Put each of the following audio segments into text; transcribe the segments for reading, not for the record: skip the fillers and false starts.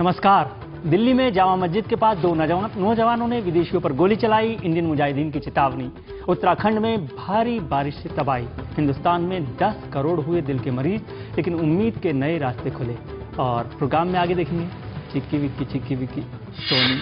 नमस्कार। दिल्ली में जामा मस्जिद के पास दो नौजवानों ने विदेशियों पर गोली चलाई, इंडियन मुजाहिदीन की चेतावनी। उत्तराखंड में भारी बारिश से तबाही। हिंदुस्तान में 10 करोड़ हुए दिल के मरीज, लेकिन उम्मीद के नए रास्ते खुले। और प्रोग्राम में आगे देखेंगे चिक्की विक्की सोनी।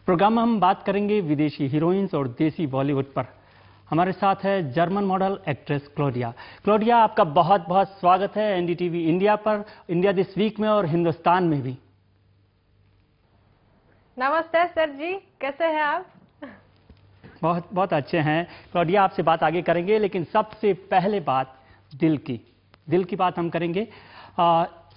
प्रोग्राम में हम बात करेंगे विदेशी हीरोइंस और देसी बॉलीवुड पर। हमारे साथ है German model actress Claudia. Claudia, आपका बहुत बहुत स्वागत है एनडीटीवी इंडिया पर, इंडिया दिस वीक में और हिंदुस्तान में भी। नमस्ते सर जी, कैसे हैं आप? बहुत बहुत अच्छे हैं क्लॉडिया, आपसे बात आगे करेंगे, लेकिन सबसे पहले बात दिल की बात हम करेंगे।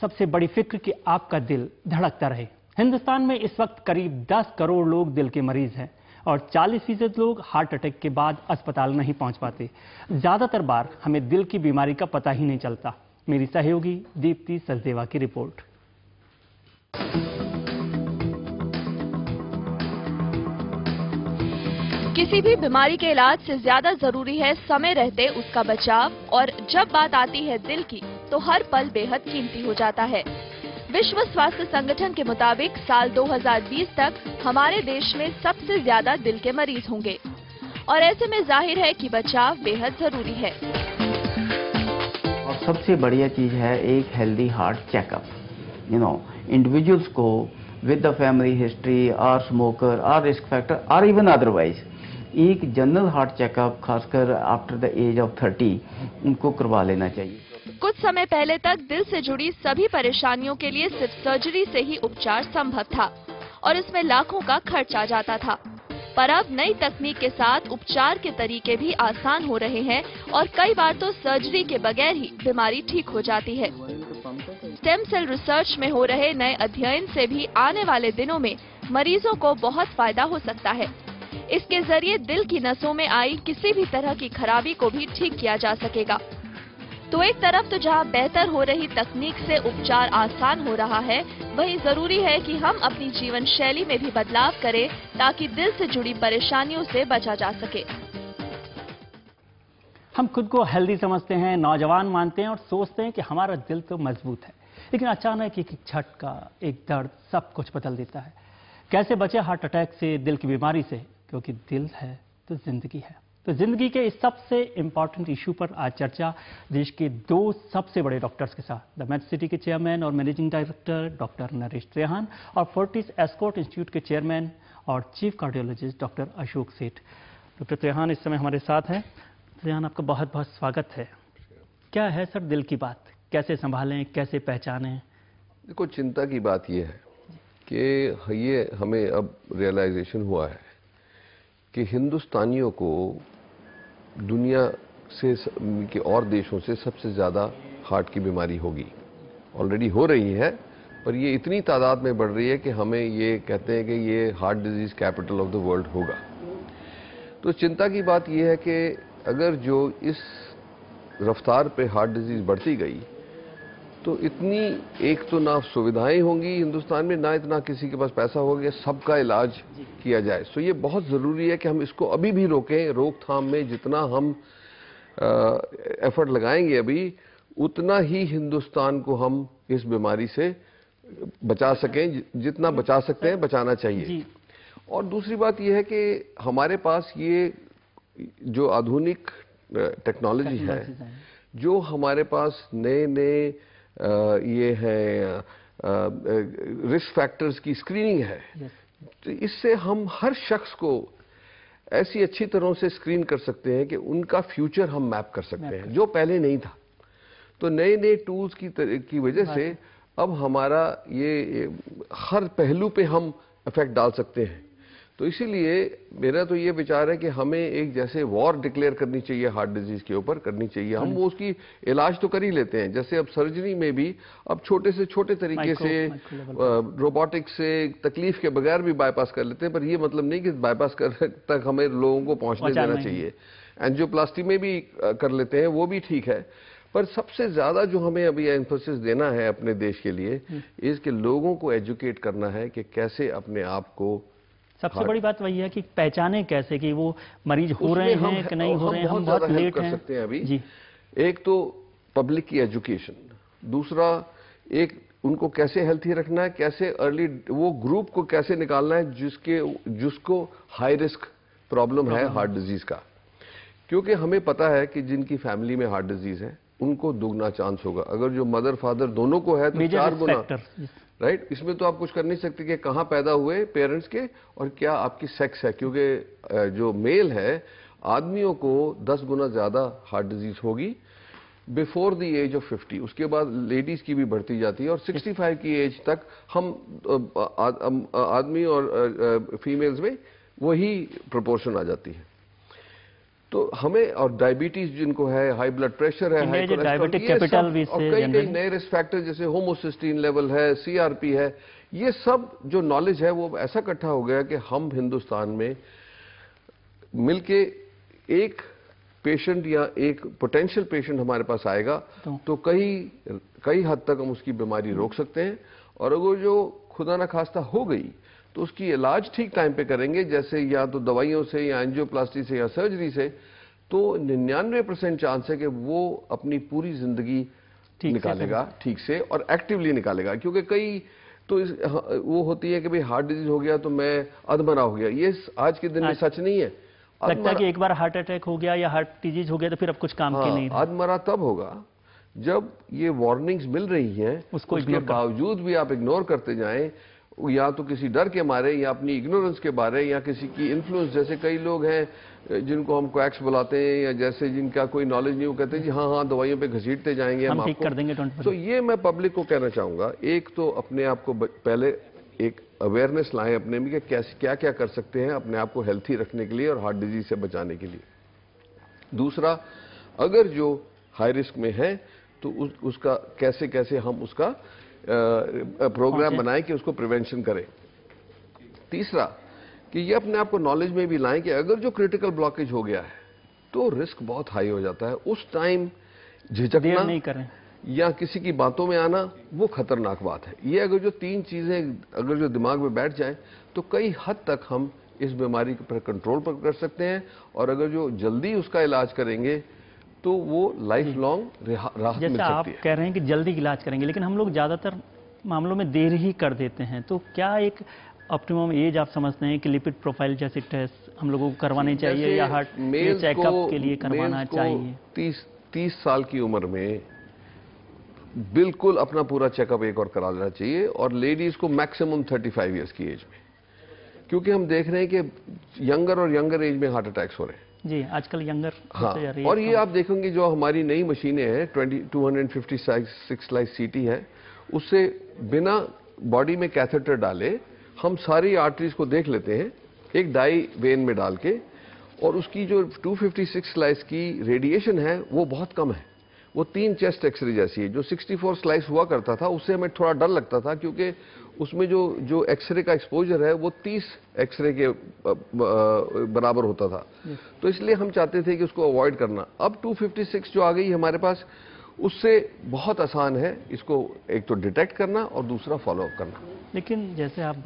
सबसे बड़ी फिक्र कि आपका दिल धड़कता रहे। हिंदुस्तान में इस वक्त करीब 10 करोड़ लोग दिल के मरीज हैं और 40% लोग हार्ट अटैक के बाद अस्पताल नहीं पहुंच पाते। ज्यादातर बार हमें दिल की बीमारी का पता ही नहीं चलता। मेरी सहयोगी दीप्ति सचदेवा की रिपोर्ट। किसी भी बीमारी के इलाज से ज्यादा जरूरी है समय रहते उसका बचाव, और जब बात आती है दिल की तो हर पल बेहद कीमती हो जाता है। विश्व स्वास्थ्य संगठन के मुताबिक साल 2020 तक हमारे देश में सबसे ज्यादा दिल के मरीज होंगे, और ऐसे में जाहिर है कि बचाव बेहद जरूरी है। और सबसे बढ़िया चीज है एक हेल्दी हार्ट चेकअप। इंडिविजुअल्स को विद द फैमिली हिस्ट्री और स्मोकर और रिस्क फैक्टर और इवन अदरवाइज एक जनरल हार्ट चेकअप खासकर आफ्टर द एज ऑफ 30 उनको करवा लेना चाहिए। कुछ समय पहले तक दिल से जुड़ी सभी परेशानियों के लिए सिर्फ सर्जरी से ही उपचार संभव था और इसमें लाखों का खर्च आ जाता था। पर अब नई तकनीक के साथ उपचार के तरीके भी आसान हो रहे हैं और कई बार तो सर्जरी के बगैर ही बीमारी ठीक हो जाती है। स्टेम सेल रिसर्च में हो रहे नए अध्ययन से भी आने वाले दिनों में मरीजों को बहुत फायदा हो सकता है। इसके जरिए दिल की नसों में आई किसी भी तरह की खराबी को भी ठीक किया जा सकेगा। तो एक तरफ तो जहां बेहतर हो रही तकनीक से उपचार आसान हो रहा है, वहीं जरूरी है कि हम अपनी जीवन शैली में भी बदलाव करें ताकि दिल से जुड़ी परेशानियों से बचा जा सके। हम खुद को हेल्दी समझते हैं, नौजवान मानते हैं और सोचते हैं कि हमारा दिल तो मजबूत है, लेकिन अचानक एक झटका, एक दर्द सब कुछ बदल देता है। कैसे बचे हार्ट अटैक से, दिल की बीमारी से? क्योंकि दिल है तो जिंदगी है। तो जिंदगी के इस सबसे इंपॉर्टेंट इशू पर आज चर्चा देश के दो सबसे बड़े डॉक्टर्स के साथ, द मेडसिटी के चेयरमैन और managing director doctor Naresh Trehan और फोर्टिस एस्कॉर्ट इंस्टीट्यूट के चेयरमैन और चीफ कार्डियोलॉजिस्ट डॉक्टर अशोक सेठ। डॉक्टर त्रेहान इस समय हमारे साथ हैं। त्रेहान, आपका बहुत बहुत स्वागत है। क्या है सर दिल की बात, कैसे संभालें, कैसे पहचानें? देखो, चिंता की बात यह है कि ये हमें अब रियलाइजेशन हुआ है कि हिंदुस्तानियों को दुनिया से के और देशों से सबसे ज़्यादा हार्ट की बीमारी होगी। ऑलरेडी हो रही है, पर ये इतनी तादाद में बढ़ रही है कि हमें ये कहते हैं कि ये heart disease capital of the world होगा। तो चिंता की बात ये है कि अगर जो इस रफ्तार पे हार्ट डिजीज बढ़ती गई तो इतनी एक तो ना सुविधाएं होंगी हिंदुस्तान में, ना इतना किसी के पास पैसा होगा सबका इलाज किया जाए। सो ये बहुत ज़रूरी है कि हम इसको अभी भी रोकें। रोकथाम में जितना हम एफर्ट लगाएंगे अभी, उतना ही हिंदुस्तान को हम इस बीमारी से बचा सकें। जितना बचा सकते हैं बचाना चाहिए। और दूसरी बात यह है कि हमारे पास ये जो आधुनिक टेक्नोलॉजी है, जो हमारे पास नए नए ये है रिस्क फैक्टर्स की स्क्रीनिंग है, तो इससे हम हर शख्स को ऐसी अच्छी तरह से स्क्रीन कर सकते हैं कि उनका फ्यूचर हम मैप कर सकते हैं, जो पहले नहीं था। तो नए नए टूल्स की वजह से अब हमारा ये हर पहलू पे हम इफेक्ट डाल सकते हैं। तो इसीलिए मेरा तो ये विचार है कि हमें एक जैसे वॉर डिक्लेयर करनी चाहिए हार्ट डिजीज के ऊपर, करनी चाहिए। हम वो उसकी इलाज तो कर ही लेते हैं, जैसे अब सर्जरी में भी अब छोटे से छोटे तरीके से रोबोटिक्स से तकलीफ के बगैर भी बाईपास कर लेते हैं, पर ये मतलब नहीं कि बाईपास कर तक हमें लोगों को पहुंचने देना चाहिए। एंजियोप्लास्टी में भी कर लेते हैं, वो भी ठीक है, पर सबसे ज्यादा जो हमें अभी एम्फोसिस देना है अपने देश के लिए इसके लोगों को एजुकेट करना है कि कैसे अपने आप को। सबसे बड़ी बात वही है कि पहचाने कैसे कि वो मरीज हो रहे हैं कि नहीं हो रहे हैं। हम बहुत लेट कर सकते हैं अभी जी। एक तो पब्लिक की एजुकेशन, दूसरा एक उनको कैसे हेल्थी रखना है, कैसे अर्ली वो ग्रुप को कैसे निकालना है जिसको हाई रिस्क प्रॉब्लम है हार्ट डिजीज का, क्योंकि हमें पता है कि जिनकी फैमिली में हार्ट डिजीज है उनको दुगना चांस होगा। अगर जो मदर फादर दोनों को है तो 4 गुना, राइट। इसमें तो आप कुछ कर नहीं सकते कि कहाँ पैदा हुए पेरेंट्स के और क्या आपकी सेक्स है, क्योंकि जो मेल है आदमियों को 10 गुना ज्यादा हार्ट डिजीज होगी बिफोर द एज ऑफ 50। उसके बाद लेडीज की भी बढ़ती जाती है और 65 की एज तक हम आदमी और फीमेल्स में वही प्रोपोर्शन आ जाती है। तो हमें, और डायबिटीज जिनको है, हाई ब्लड प्रेशर है, हाई डायबिटिक कैपिटल भी और कई नए रिस्क फैक्टर जैसे होमोसिस्टीन लेवल है, सीआरपी है, ये सब जो नॉलेज है वो ऐसा इकट्ठा हो गया कि हम हिंदुस्तान में मिलके एक पेशेंट या एक पोटेंशियल पेशेंट हमारे पास आएगा तो कई हद तक हम उसकी बीमारी रोक सकते हैं। और अगर जो खुदा न खास्ता हो गई तो उसकी इलाज ठीक टाइम पे करेंगे, जैसे या तो दवाइयों से या एंजियोप्लास्टी से या सर्जरी से, तो 99% चांस है कि वो अपनी पूरी जिंदगी निकालेगा ठीक से और एक्टिवली निकालेगा। क्योंकि कई तो वो होती है कि भाई हार्ट डिजीज हो गया तो मैं अधमरा हो गया, ये आज के दिन में सच नहीं है। लगता है कि एक बार हार्ट अटैक हो गया या हार्ट डिजीज हो गया तो फिर अब कुछ काम के नहीं। अधमरा तब होगा जब ये वार्निंग्स मिल रही हैं, उसके बावजूद भी आप इग्नोर करते जाएं, या तो किसी डर के मारे या अपनी इग्नोरेंस के बारे या किसी की इन्फ्लुएंस। जैसे कई लोग हैं जिनको हम क्वैक्स बुलाते हैं या जैसे जिनका कोई नॉलेज नहीं, वो कहते हैं जी हाँ दवाइयों पे घसीटते जाएंगे हम ठीक कर देंगे। तो ये मैं पब्लिक को कहना चाहूंगा, एक तो अपने आप को पहले एक अवेयरनेस लाएं अपने में कि क्या क्या कर सकते हैं अपने आप को हेल्थी रखने के लिए और हार्ट डिजीज से बचाने के लिए। दूसरा, अगर जो हाई रिस्क में है तो उसका कैसे कैसे हम उसका प्रोग्राम बनाएं कि उसको प्रिवेंशन करें। तीसरा, कि ये अपने आप को नॉलेज में भी लाएं कि अगर जो क्रिटिकल ब्लॉकेज हो गया है तो रिस्क बहुत हाई हो जाता है, उस टाइम झिझकना नहीं करें या किसी की बातों में आना वो खतरनाक बात है। ये अगर जो 3 चीजें अगर जो दिमाग में बैठ जाएं तो कई हद तक हम इस बीमारी पर कंट्रोल पर कर सकते हैं, और अगर जो जल्दी उसका इलाज करेंगे तो वो लाइफ लॉन्ग राहत मिल सकती है। जैसा आप कह रहे हैं कि जल्दी इलाज करेंगे, लेकिन हम लोग ज्यादातर मामलों में देर ही कर देते हैं, तो क्या एक ऑप्टिमम एज आप समझते हैं कि लिपिड प्रोफाइल जैसे टेस्ट हम लोगों को करवाने चाहिए या हार्ट चेकअप के लिए करवाना चाहिए? 30 साल की उम्र में बिल्कुल अपना पूरा चेकअप एक और करा लेना चाहिए, और लेडीज को मैक्सिमम 35 ईयर्स की एज में, क्योंकि हम देख रहे हैं कि यंगर और यंगर एज में हार्ट अटैक्स हो रहे हैं जी आजकल यंगर। हाँ, और ये आप देखेंगे जो हमारी नई मशीनें हैं 256 स्लाइस सीटी है, उससे बिना बॉडी में कैथेटर डाले हम सारी आर्टरीज को देख लेते हैं एक डाई वेन में डाल के, और उसकी जो 256 स्लाइस की रेडिएशन है वो बहुत कम है, वो 3 चेस्ट एक्सरे जैसी है। जो 64 स्लाइस हुआ करता था उससे हमें थोड़ा डर लगता था, क्योंकि उसमें जो एक्सरे का एक्सपोजर है वो 30 एक्सरे के बराबर होता था, तो इसलिए हम चाहते थे कि उसको अवॉइड करना। अब 256 जो आ गई हमारे पास, उससे बहुत आसान है इसको एक तो डिटेक्ट करना और दूसरा फॉलोअप करना। लेकिन जैसे आप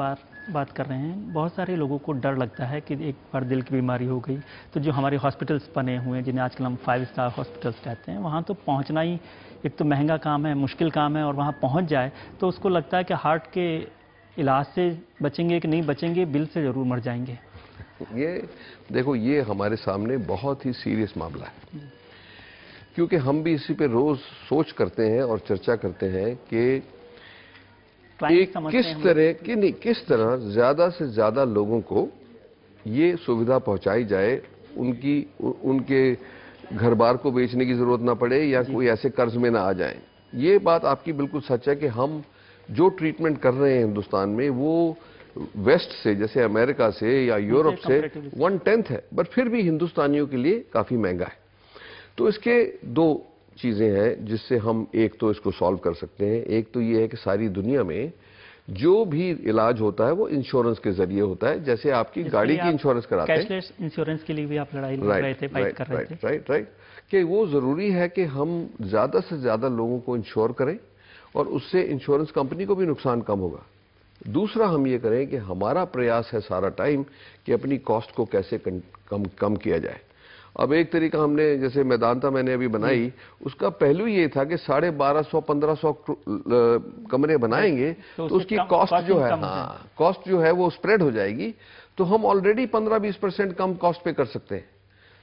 बात कर रहे हैं, बहुत सारे लोगों को डर लगता है कि एक बार दिल की बीमारी हो गई तो जो हमारे हॉस्पिटल्स बने हुए हैं जिन्हें आजकल हम 5 स्टार हॉस्पिटल्स कहते हैं, वहाँ तो पहुँचना ही एक तो महंगा काम है, मुश्किल काम है, और वहाँ पहुँच जाए तो उसको लगता है कि हार्ट के इलाज से बचेंगे कि नहीं बचेंगे, बिल से ज़रूर मर जाएंगे। ये देखो, ये हमारे सामने बहुत ही सीरियस मामला है, क्योंकि हम भी इसी पे रोज सोच करते हैं और चर्चा करते हैं कि किस तरह ज्यादा से ज्यादा लोगों को ये सुविधा पहुंचाई जाए, उनके घर बार को बेचने की जरूरत ना पड़े या कोई ऐसे कर्ज में ना आ जाए। ये बात आपकी बिल्कुल सच है कि हम जो ट्रीटमेंट कर रहे हैं हिंदुस्तान में वो वेस्ट से, जैसे अमेरिका से या यूरोप से comparatively 1/10 है, बट फिर भी हिंदुस्तानियों के लिए काफी महंगा है। तो इसके दो चीजें हैं जिससे हम एक तो इसको सॉल्व कर सकते हैं। एक तो ये है कि सारी दुनिया में जो भी इलाज होता है वो इंश्योरेंस के जरिए होता है। जैसे आपकी गाड़ी की इंश्योरेंस कराते हैं, कैशलेस इंश्योरेंस के लिए भी आप लड़ाई लड़ रहे थे, फाइट कर रहे थे। राइट, कि वो जरूरी है कि हम ज्यादा से ज्यादा लोगों को इंश्योर करें और उससे इंश्योरेंस कंपनी को भी नुकसान कम होगा। दूसरा हम ये करें कि हमारा प्रयास है सारा टाइम कि अपनी कॉस्ट को कैसे कम किया जाए। अब एक तरीका हमने, जैसे मैदानता मैंने अभी बनाई, उसका पहलू ये था कि 1250-1500 कमरे बनाएंगे तो उसकी कॉस्ट जो है, कॉस्ट जो है वो स्प्रेड हो जाएगी, तो हम ऑलरेडी 15-20% कम कॉस्ट पे कर सकते हैं।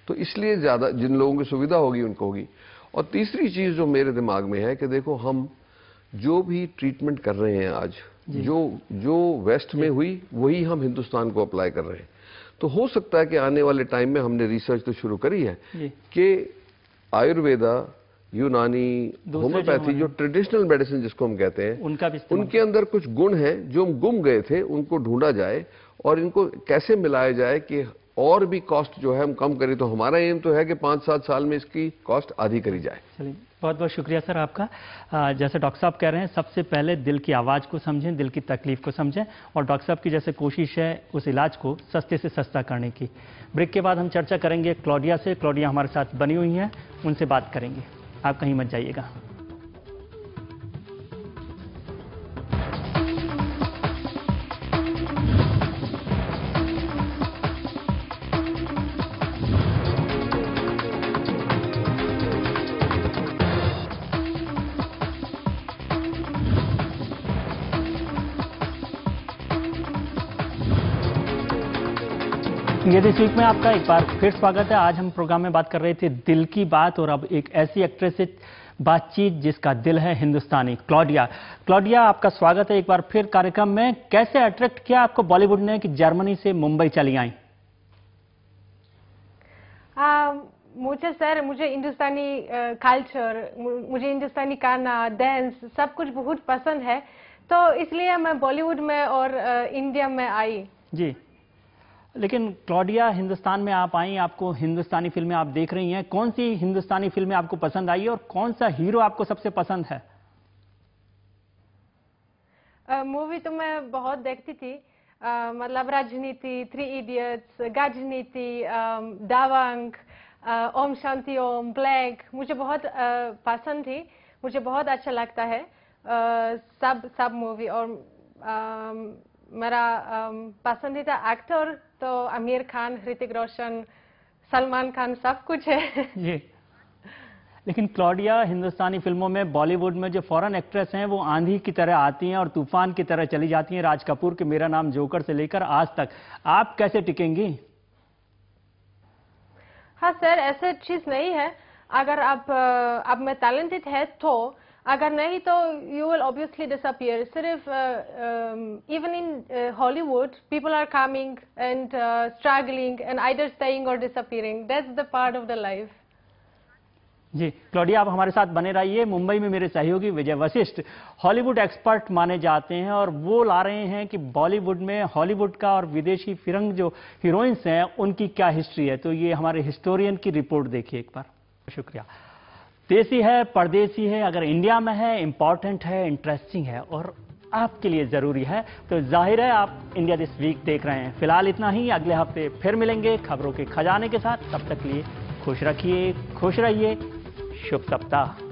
तो इसलिए ज्यादा जिन लोगों की सुविधा होगी उनको होगी। और तीसरी चीज जो मेरे दिमाग में है कि देखो, हम जो भी ट्रीटमेंट कर रहे हैं आज, जो वेस्ट में हुई वही हम हिंदुस्तान को अप्लाई कर रहे हैं। तो हो सकता है कि आने वाले टाइम में, हमने रिसर्च तो शुरू करी है कि आयुर्वेदा, यूनानी, होम्योपैथी, जो ट्रेडिशनल मेडिसिन जिसको हम कहते हैं, उनके अंदर कुछ गुण हैं जो गुम गए थे, उनको ढूंढा जाए और इनको कैसे मिलाया जाए कि और भी कॉस्ट जो है हम कम करें। तो हमारा एम तो है कि 5-7 साल में इसकी कॉस्ट आधी करी जाए। चलिए, बहुत बहुत शुक्रिया सर आपका। जैसे डॉक्टर साहब कह रहे हैं, सबसे पहले दिल की आवाज़ को समझें, दिल की तकलीफ को समझें, और डॉक्टर साहब की जैसे कोशिश है उस इलाज को सस्ते से सस्ता करने की। ब्रेक के बाद हम चर्चा करेंगे क्लॉडिया से। क्लॉडिया हमारे साथ बनी हुई हैं, उनसे बात करेंगे। आप कहीं मत जाइएगा। ये दिस वीक में आपका एक बार फिर स्वागत है। आज हम प्रोग्राम में बात कर रहे थे दिल की बात, और अब एक ऐसी एक्ट्रेस से बातचीत जिसका दिल है हिंदुस्तानी, क्लॉडिया। क्लॉडिया, आपका स्वागत है एक बार फिर कार्यक्रम में। कैसे अट्रैक्ट किया आपको बॉलीवुड ने कि जर्मनी से मुंबई चली आई? मुझे हिंदुस्तानी कल्चर, मुझे हिंदुस्तानी गाना, डांस, सब कुछ बहुत पसंद है, तो इसलिए मैं बॉलीवुड में और इंडिया में आई। जी, लेकिन क्लॉडिया, हिंदुस्तान में आप आई, आपको हिंदुस्तानी फिल्में आप देख रही हैं, कौन सी हिंदुस्तानी फिल्में आपको पसंद आई और कौन सा हीरो आपको सबसे पसंद है? मूवी तो मैं बहुत देखती थी, मतलब राजनीति, 3 इडियट्स, गाजनीति, दावंग, ओम शांति ओम, ब्लैक, मुझे बहुत पसंद थी, मुझे बहुत अच्छा लगता है सब मूवी। और मेरा पसंदीदा एक्टर तो आमिर खान, ऋतिक रोशन, सलमान खान, सब कुछ है। ये लेकिन क्लॉडिया, हिंदुस्तानी फिल्मों में, बॉलीवुड में जो फॉरेन एक्ट्रेस हैं वो आंधी की तरह आती हैं और तूफान की तरह चली जाती हैं। राज कपूर के मेरा नाम जोकर से लेकर आज तक, आप कैसे टिकेंगी? हाँ सर, ऐसा चीज नहीं है। अगर आप में टैलेंटेड है तो, अगर नहीं तो यू विल ऑब्वियसली डिसअपियर। सिर्फ even in Hollywood people are coming and struggling and either staying और disappearing. That's the part of the life. जी क्लॉडिया, आप हमारे साथ बने रहिए। मुंबई में मेरे सहयोगी विजय वशिष्ठ हॉलीवुड एक्सपर्ट माने जाते हैं और वो ला रहे हैं कि बॉलीवुड में हॉलीवुड का और विदेशी फिरंग जो हीरोइंस हैं उनकी क्या हिस्ट्री है। तो ये हमारे हिस्टोरियन की रिपोर्ट देखिए एक बार। शुक्रिया। देसी है, परदेसी है, अगर इंडिया में है, इंपॉर्टेंट है, इंटरेस्टिंग है और आपके लिए जरूरी है, तो जाहिर है आप इंडिया दिस वीक देख रहे हैं। फिलहाल इतना ही, अगले हफ्ते फिर मिलेंगे खबरों के खजाने के साथ। तब तक लिए खुश रखिए, खुश रहिए, शुभ सप्ताह।